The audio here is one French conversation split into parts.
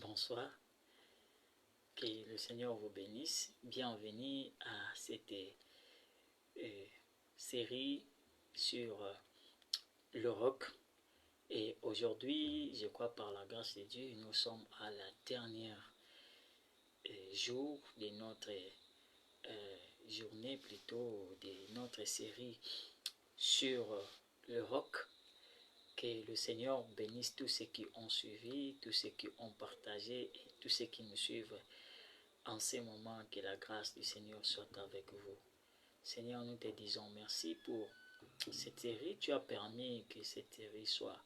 Bonsoir, que le Seigneur vous bénisse. Bienvenue à cette série sur le roc. Et aujourd'hui, je crois par la grâce de Dieu, nous sommes à la dernière jour de notre journée, plutôt de notre série sur le roc. Que le Seigneur bénisse tous ceux qui ont suivi, tous ceux qui ont partagé et tous ceux qui nous suivent en ces moments. Que la grâce du Seigneur soit avec vous. Seigneur, nous te disons merci pour cette série. Tu as permis que cette série soit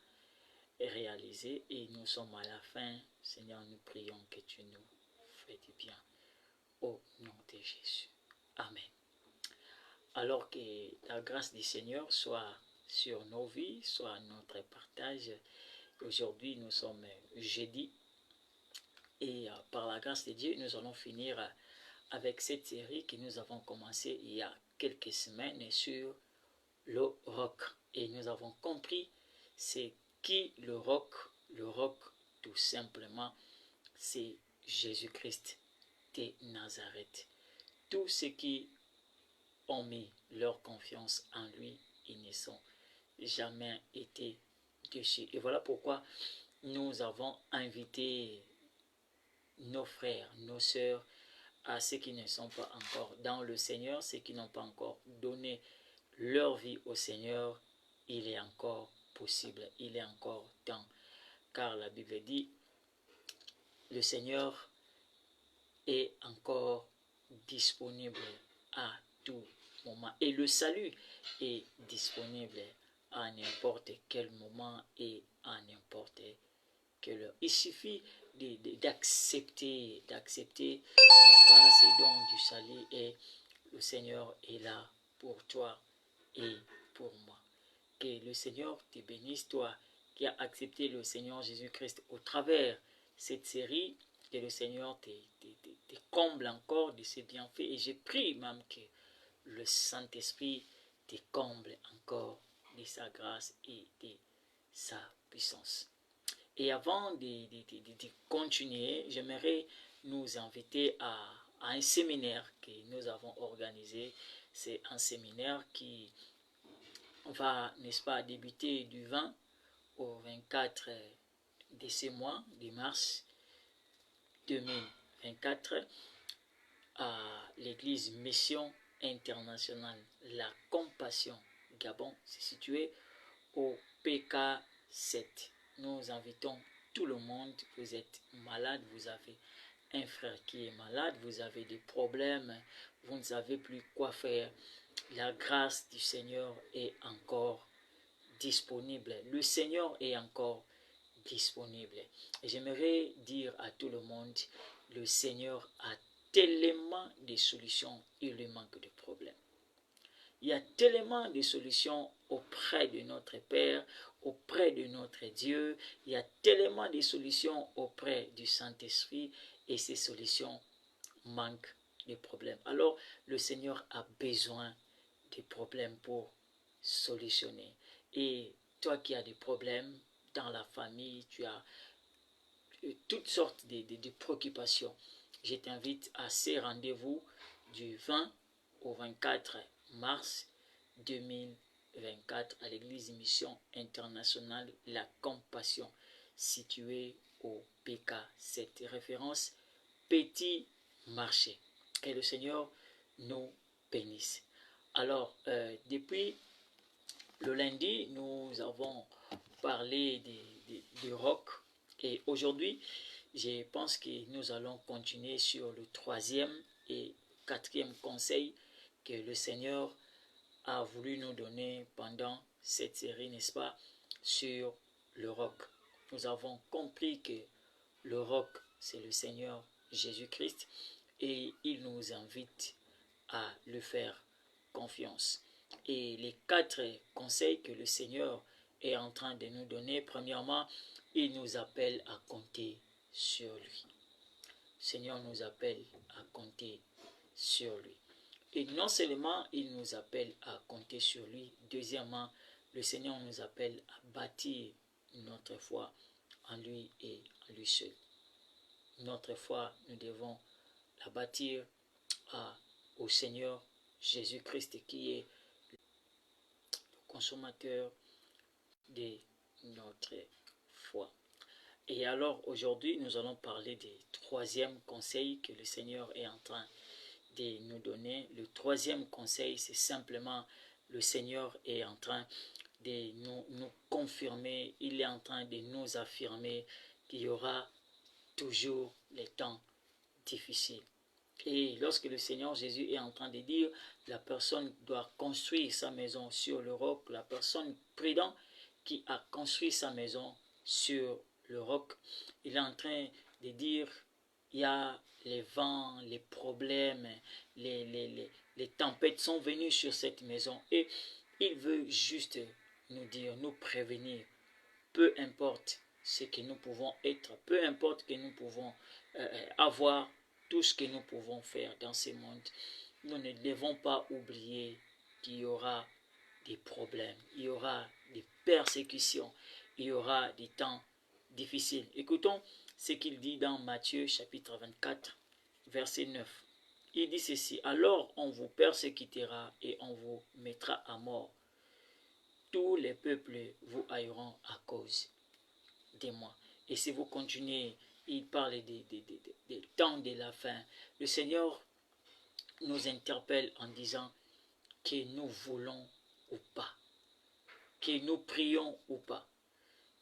réalisée et nous sommes à la fin. Seigneur, nous prions que tu nous fais du bien. Au nom de Jésus. Amen. Alors que la grâce du Seigneur soit sur nos vies, soit notre partage. Aujourd'hui, nous sommes jeudi et par la grâce de Dieu, nous allons finir avec cette série que nous avons commencé il y a quelques semaines sur le roc. Et nous avons compris c'est qui le roc. Le roc, tout simplement, c'est Jésus-Christ de Nazareth. Tous ceux qui ont mis leur confiance en lui, ils ne sont jamais été déçus. Et voilà pourquoi nous avons invité nos frères, nos sœurs, à ceux qui ne sont pas encore dans le Seigneur, ceux qui n'ont pas encore donné leur vie au Seigneur. Il est encore possible, il est encore temps. Car la Bible dit, le Seigneur est encore disponible à tout moment. Et le salut est disponible à n'importe quel moment et à n'importe quelle heure. Il suffit d'accepter, n'est-ce pas, ces dons du salut, et le Seigneur est là pour toi et pour moi. Que le Seigneur te bénisse, toi qui as accepté le Seigneur Jésus-Christ au travers cette série. Que le Seigneur te comble encore de ses bienfaits. Et je prie même que le Saint-Esprit te comble encore de sa grâce et de sa puissance. Et avant de continuer, j'aimerais nous inviter à un séminaire que nous avons organisé. C'est un séminaire qui va, n'est-ce pas, débuter du 20 au 24 de ce mois de mars 2024 à l'église Mission Internationale La Compassion Gabon. C'est situé au PK 7. Nous invitons tout le monde. Vous êtes malade, vous avez un frère qui est malade, vous avez des problèmes, vous ne savez plus quoi faire. La grâce du Seigneur est encore disponible. Le Seigneur est encore disponible. Et j'aimerais dire à tout le monde, le Seigneur a tellement de solutions, il lui manque de problèmes. Il y a tellement de solutions auprès de notre Père, auprès de notre Dieu. Il y a tellement de solutions auprès du Saint-Esprit et ces solutions manquent de problèmes. Alors, le Seigneur a besoin de problèmes pour solutionner. Et toi qui as des problèmes dans la famille, tu as toutes sortes de préoccupations, je t'invite à ces rendez-vous du 20 au 24 mars 2024 à l'église Mission Internationale La Compassion, située au PK. Cette référence, Petit Marché. Que le Seigneur nous bénisse. Alors, depuis le lundi, nous avons parlé du roc. Et aujourd'hui, je pense que nous allons continuer sur le 3e et 4e conseil que le Seigneur a voulu nous donner pendant cette série, n'est-ce pas, sur le roc. Nous avons compris que le roc, c'est le Seigneur Jésus-Christ et il nous invite à le faire confiance. Et les 4 conseils que le Seigneur est en train de nous donner, premièrement, il nous appelle à compter sur lui. Le Seigneur nous appelle à compter sur lui. Et non seulement il nous appelle à compter sur lui, deuxièmement, le Seigneur nous appelle à bâtir notre foi en lui et en lui seul. Notre foi, nous devons la bâtir au Seigneur Jésus-Christ qui est le consommateur de notre foi. Et alors aujourd'hui, nous allons parler du troisième conseil que le Seigneur est en train de nous donner. Le troisième conseil, c'est simplement le Seigneur est en train de nous confirmer, il est en train de nous affirmer qu'il y aura toujours les temps difficiles. Et lorsque le Seigneur Jésus est en train de dire, la personne doit construire sa maison sur le roc, la personne prudente qui a construit sa maison sur le roc, il est en train de dire, il y a les vents, les problèmes, les tempêtes sont venues sur cette maison et il veut juste nous dire, nous prévenir, peu importe ce que nous pouvons être, peu importe que nous pouvons avoir, tout ce que nous pouvons faire dans ce monde, nous ne devons pas oublier qu'il y aura des problèmes, il y aura des persécutions, il y aura des temps difficiles. Écoutons ce qu'il dit dans Matthieu chapitre 24, verset 9. Il dit ceci, alors on vous persécutera et on vous mettra à mort. Tous les peuples vous haïront à cause de moi. Et si vous continuez, il parle des temps de la fin. Le Seigneur nous interpelle en disant que nous voulons ou pas, que nous prions ou pas,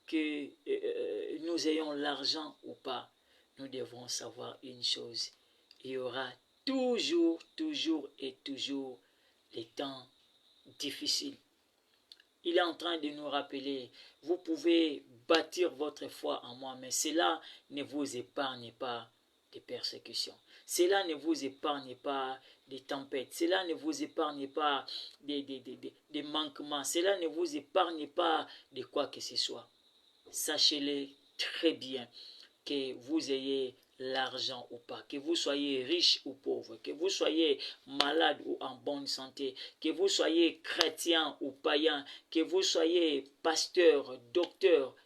que nous ayons l'argent ou pas, nous devons savoir une chose. Il y aura toujours les temps difficiles. Il est en train de nous rappeler, vous pouvez bâtir votre foi en moi, mais cela ne vous épargne pas des persécutions. Cela ne vous épargne pas des tempêtes. Cela ne vous épargne pas des manquements. Cela ne vous épargne pas de quoi que ce soit. Sachez-le très bien que vous ayez l'argent ou pas, que vous soyez riche ou pauvre, que vous soyez malade ou en bonne santé, que vous soyez chrétien ou païen, que vous soyez pasteur, docteur,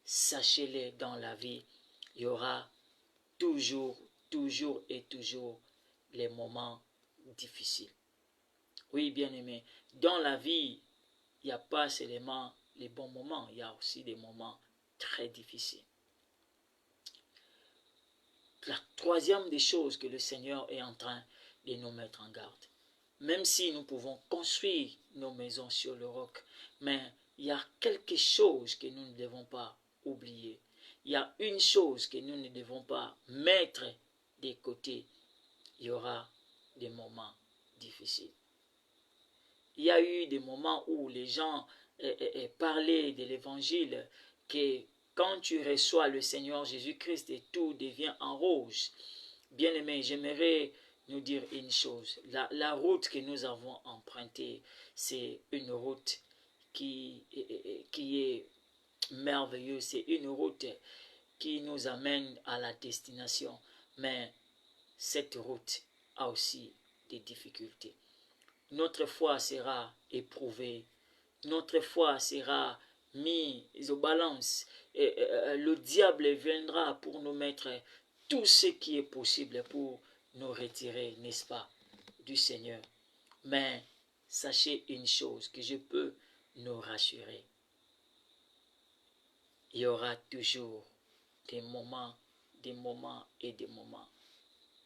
sachez-le dans la vie, il y aura toujours les moments difficiles. Oui, bien-aimé, dans la vie, il n'y a pas seulement les bons moments, il y a aussi des moments très difficiles. La troisième des choses que le Seigneur est en train de nous mettre en garde. Même si nous pouvons construire nos maisons sur le roc, mais il y a quelque chose que nous ne devons pas oublier. Il y a une chose que nous ne devons pas mettre de côté. Il y aura des moments difficiles. Il y a eu des moments où les gens parlaient de l'évangile que quand tu reçois le Seigneur Jésus-Christ et tout devient en rose. Bien-aimé, j'aimerais nous dire une chose. La route que nous avons empruntée, c'est une route qui est merveilleuse. C'est une route qui nous amène à la destination. Mais cette route a aussi des difficultés. Notre foi sera éprouvée. Notre foi sera mise aux balances. Et le diable viendra pour nous mettre tout ce qui est possible pour nous retirer, n'est-ce pas, du Seigneur. Mais sachez une chose que je peux nous rassurer. Il y aura toujours des moments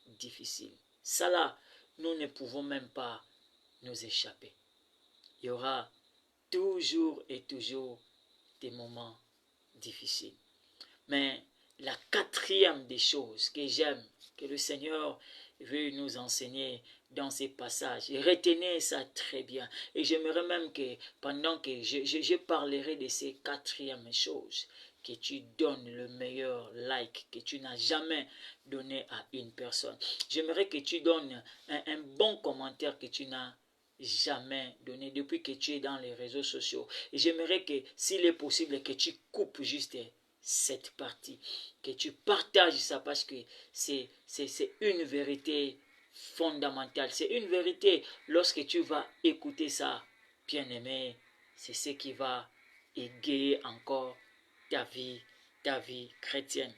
difficiles. Ça là, nous ne pouvons même pas nous échapper. Il y aura toujours des moments difficiles. Mais la quatrième des choses que j'aime, que le Seigneur veut nous enseigner dans ces passages, et retenez ça très bien. Et j'aimerais même que pendant que je parlerai de ces quatrièmes choses, que tu donnes le meilleur like que tu n'as jamais donné à une personne. J'aimerais que tu donnes un bon commentaire que tu n'as jamais donné depuis que tu es dans les réseaux sociaux. Et j'aimerais que, s'il est possible, que tu coupes juste cette partie, que tu partages ça parce que c'est une vérité fondamentale. C'est une vérité, lorsque tu vas écouter ça, bien-aimé, c'est ce qui va égayer encore ta vie chrétienne.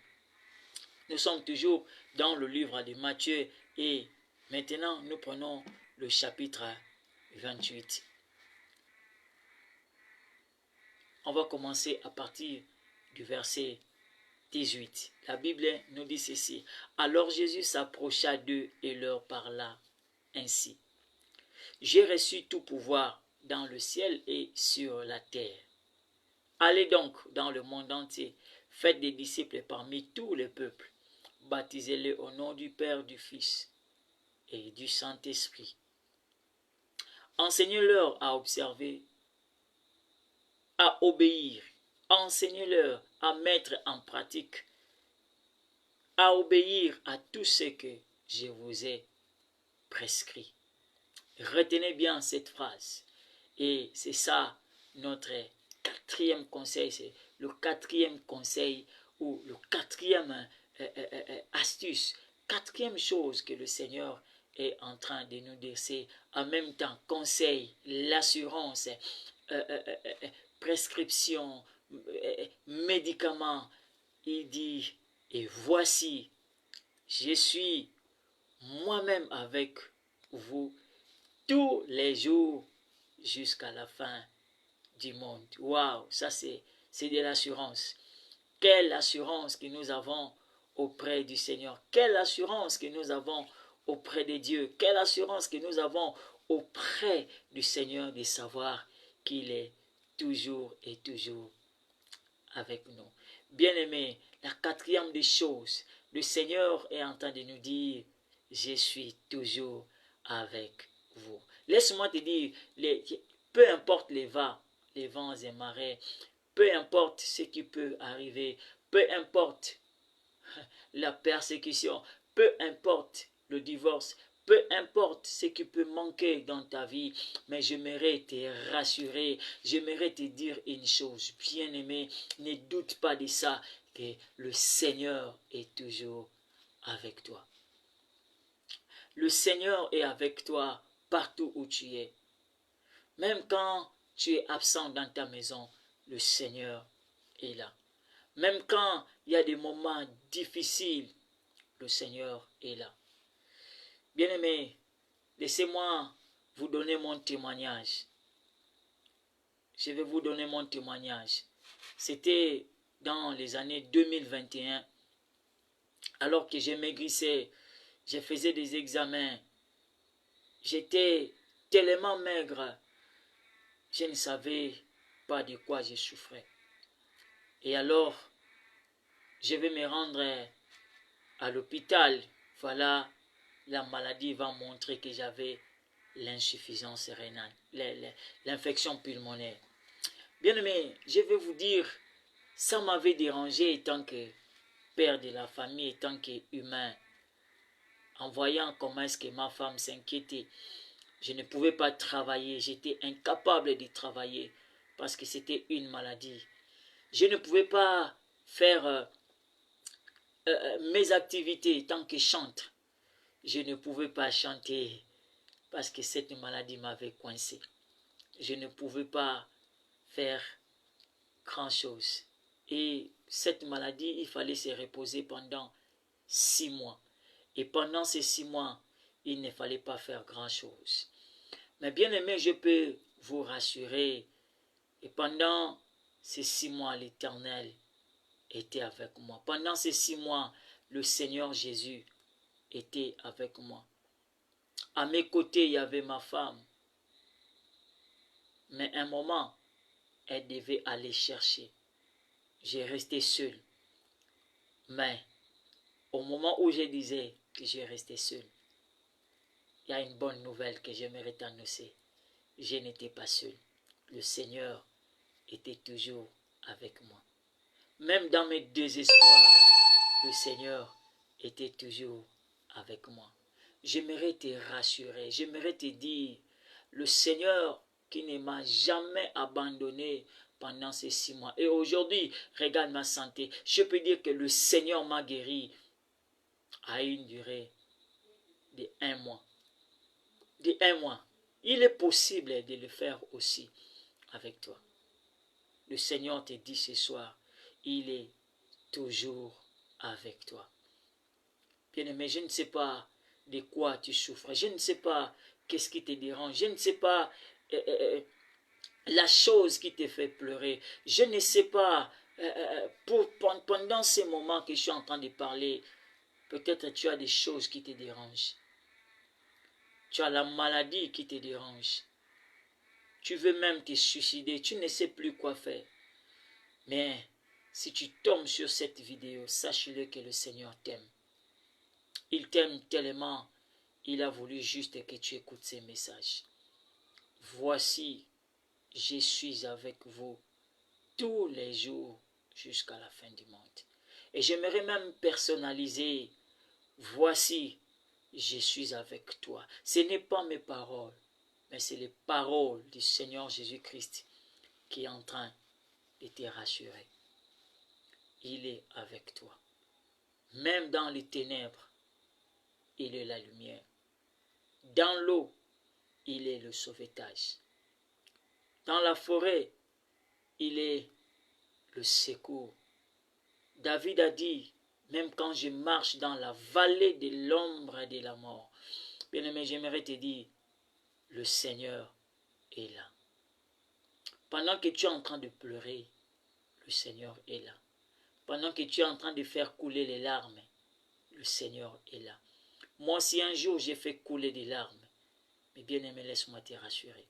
Nous sommes toujours dans le livre de Matthieu et maintenant nous prenons le chapitre 28. On va commencer à partir du verset 18. La Bible nous dit ceci. Alors Jésus s'approcha d'eux et leur parla ainsi. J'ai reçu tout pouvoir dans le ciel et sur la terre. Allez donc dans le monde entier, faites des disciples parmi tous les peuples, baptisez-les au nom du Père, du Fils et du Saint-Esprit. Enseignez-leur à observer, à obéir, enseignez-leur à mettre en pratique, à obéir à tout ce que je vous ai prescrit. Retenez bien cette phrase. Et c'est ça notre quatrième conseil. C'est le quatrième conseil ou le quatrième astuce. Quatrième chose que le Seigneur est en train de nous dire. C'est en même temps conseil, l'assurance, prescription, médicaments. Il dit, et voici, je suis moi-même avec vous tous les jours jusqu'à la fin du monde. Waouh, ça c'est de l'assurance. Quelle assurance que nous avons auprès du Seigneur. Quelle assurance que nous avons auprès de Dieu. Quelle assurance que nous avons auprès du Seigneur de savoir qu'il est toujours et toujours avec nous. Bien-aimés, la quatrième des choses, le Seigneur est en train de nous dire, je suis toujours avec vous. Laisse-moi te dire, peu importe les vents et marées, peu importe ce qui peut arriver, peu importe la persécution, peu importe le divorce, peu importe ce qui peut manquer dans ta vie, mais j'aimerais te rassurer, j'aimerais te dire une chose, bien-aimé, ne doute pas de ça, que le Seigneur est toujours avec toi. Le Seigneur est avec toi partout où tu es. Même quand tu es absent dans ta maison, le Seigneur est là. Même quand il y a des moments difficiles, le Seigneur est là. Bien-aimés, laissez-moi vous donner mon témoignage. Je vais vous donner mon témoignage. C'était dans les années 2021, alors que je maigrissais, je faisais des examens. J'étais tellement maigre, je ne savais pas de quoi je souffrais. Et alors, je vais me rendre à l'hôpital. Voilà, la maladie va montrer que j'avais l'insuffisance rénale, l'infection pulmonaire. Bien aimé, je vais vous dire, ça m'avait dérangé étant que père de la famille, étant qu'humain. En voyant comment est-ce que ma femme s'inquiétait, je ne pouvais pas travailler, j'étais incapable de travailler parce que c'était une maladie. Je ne pouvais pas faire mes activités tant que chantre. Je ne pouvais pas chanter parce que cette maladie m'avait coincé. Je ne pouvais pas faire grand-chose. Et cette maladie, il fallait se reposer pendant 6 mois. Et pendant ces 6 mois, il ne fallait pas faire grand-chose. Mais bien aimé, je peux vous rassurer. Et pendant ces 6 mois, l'Éternel était avec moi. Pendant ces 6 mois, le Seigneur Jésus était avec moi. À mes côtés, il y avait ma femme. Mais un moment, elle devait aller chercher. J'ai resté seul. Mais au moment où je disais que j'ai resté seul, il y a une bonne nouvelle que j'aimerais t'annoncer. Je n'étais pas seul. Le Seigneur était toujours avec moi. Même dans mes désespoirs, le Seigneur était toujours avec moi. J'aimerais te rassurer, j'aimerais te dire, le Seigneur qui ne m'a jamais abandonné pendant ces 6 mois. Et aujourd'hui, regarde ma santé. Je peux dire que le Seigneur m'a guéri à une durée de 1 mois. De 1 mois. Il est possible de le faire aussi avec toi. Le Seigneur te dit ce soir, il est toujours avec toi. Bien-aimé, je ne sais pas de quoi tu souffres. Je ne sais pas qu'est-ce qui te dérange. Je ne sais pas la chose qui te fait pleurer. Je ne sais pas, pendant ces moments que je suis en train de parler, peut-être tu as des choses qui te dérangent. Tu as la maladie qui te dérange. Tu veux même te suicider. Tu ne sais plus quoi faire. Mais si tu tombes sur cette vidéo, sache-le que le Seigneur t'aime. Il t'aime tellement, il a voulu juste que tu écoutes ces messages. Voici, je suis avec vous tous les jours jusqu'à la fin du monde. Et j'aimerais même personnaliser, voici, je suis avec toi. Ce n'est pas mes paroles, mais c'est les paroles du Seigneur Jésus-Christ qui est en train de te rassurer. Il est avec toi. Même dans les ténèbres, il est la lumière. Dans l'eau, il est le sauvetage. Dans la forêt, il est le secours. David a dit, même quand je marche dans la vallée de l'ombre de la mort, bien-aimé, j'aimerais te dire, le Seigneur est là. Pendant que tu es en train de pleurer, le Seigneur est là. Pendant que tu es en train de faire couler les larmes, le Seigneur est là. Moi, si un jour j'ai fait couler des larmes, mais bien-aimé, laisse-moi te rassurer.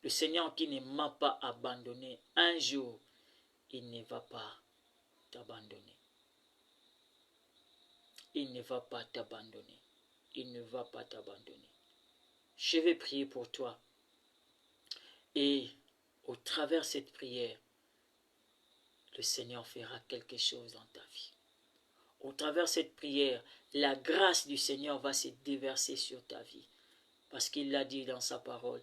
Le Seigneur qui ne m'a pas abandonné, un jour, il ne va pas t'abandonner. Il ne va pas t'abandonner. Il ne va pas t'abandonner. Je vais prier pour toi. Et au travers de cette prière, le Seigneur fera quelque chose dans ta vie. Au travers de cette prière, la grâce du Seigneur va se déverser sur ta vie. Parce qu'il l'a dit dans sa parole.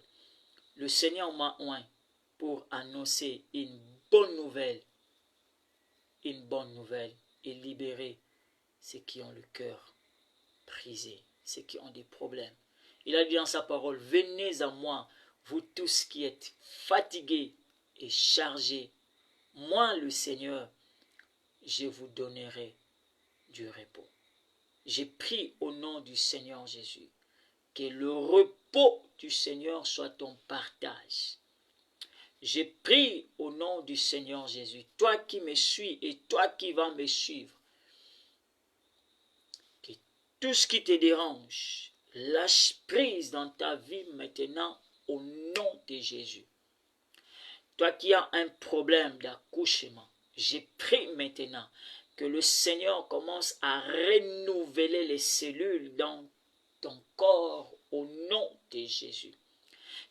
Le Seigneur m'a oint pour annoncer une bonne nouvelle et libérer ceux qui ont le cœur brisé, ceux qui ont des problèmes. Il a dit dans sa parole, venez à moi, vous tous qui êtes fatigués et chargés. Moi, le Seigneur, je vous donnerai du repos. J'ai pris au nom du Seigneur Jésus, que le repos du Seigneur soit ton partage. J'ai pris au nom du Seigneur Jésus, toi qui me suis et toi qui vas me suivre, que tout ce qui te dérange, lâche prise dans ta vie maintenant au nom de Jésus. Toi qui as un problème d'accouchement, j'ai pris maintenant que le Seigneur commence à renouveler les cellules dans ton corps au nom de Jésus.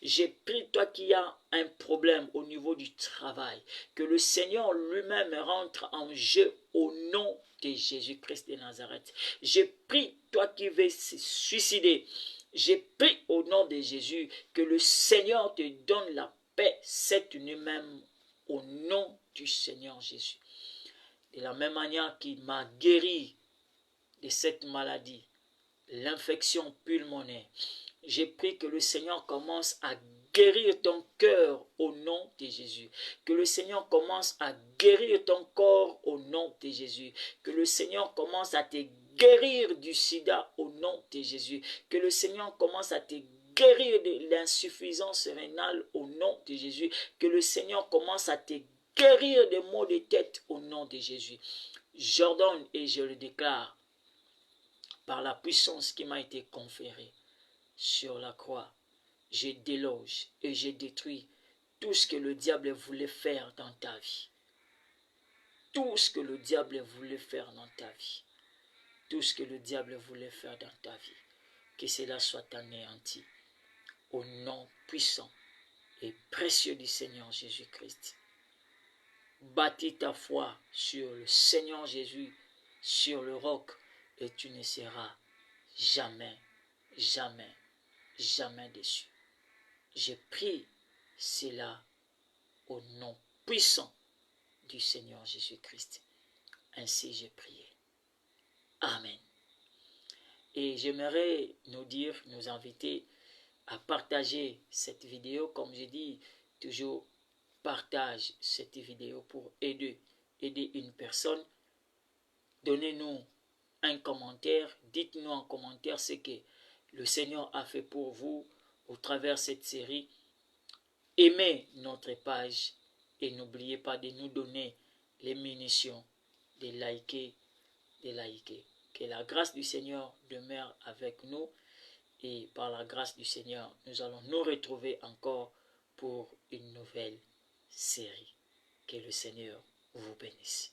J'ai pris, toi qui as un problème au niveau du travail, que le Seigneur lui-même rentre en jeu au nom de Jésus-Christ de Nazareth. J'ai pris, toi qui veux se suicider, j'ai pris au nom de Jésus que le Seigneur te donne la paix cette nuit même au nom du Seigneur Jésus. De la même manière qu'il m'a guéri de cette maladie, l'infection pulmonaire, j'ai pris que le Seigneur commence à guérir ton cœur au nom de Jésus. Que le Seigneur commence à guérir ton corps au nom de Jésus. Que le Seigneur commence à te guérir du sida au nom de Jésus. Que le Seigneur commence à te guérir de l'insuffisance rénale au nom de Jésus. Que le Seigneur commence à te guérir des maux de tête au nom de Jésus. J'ordonne et je le déclare par la puissance qui m'a été conférée sur la croix. Je déloge et je détruis tout ce que le diable voulait faire dans ta vie. Tout ce que le diable voulait faire dans ta vie. Tout ce que le diable voulait faire dans ta vie. Que cela soit anéanti. Au nom puissant et précieux du Seigneur Jésus-Christ. Bâtis ta foi sur le Seigneur Jésus, sur le roc, et tu ne seras jamais, jamais, jamais déçu. J'ai pris cela au nom puissant du Seigneur Jésus-Christ. Ainsi j'ai prié. Amen. Et j'aimerais nous inviter à partager cette vidéo. Comme je dis, toujours partage cette vidéo pour aider une personne. Donnez-nous un commentaire. Dites-nous en commentaire ce que le Seigneur a fait pour vous au travers de cette série. Aimez notre page et n'oubliez pas de nous donner les munitions de liker, Que la grâce du Seigneur demeure avec nous et par la grâce du Seigneur, nous allons nous retrouver encore pour une nouvelle série. Que le Seigneur vous bénisse.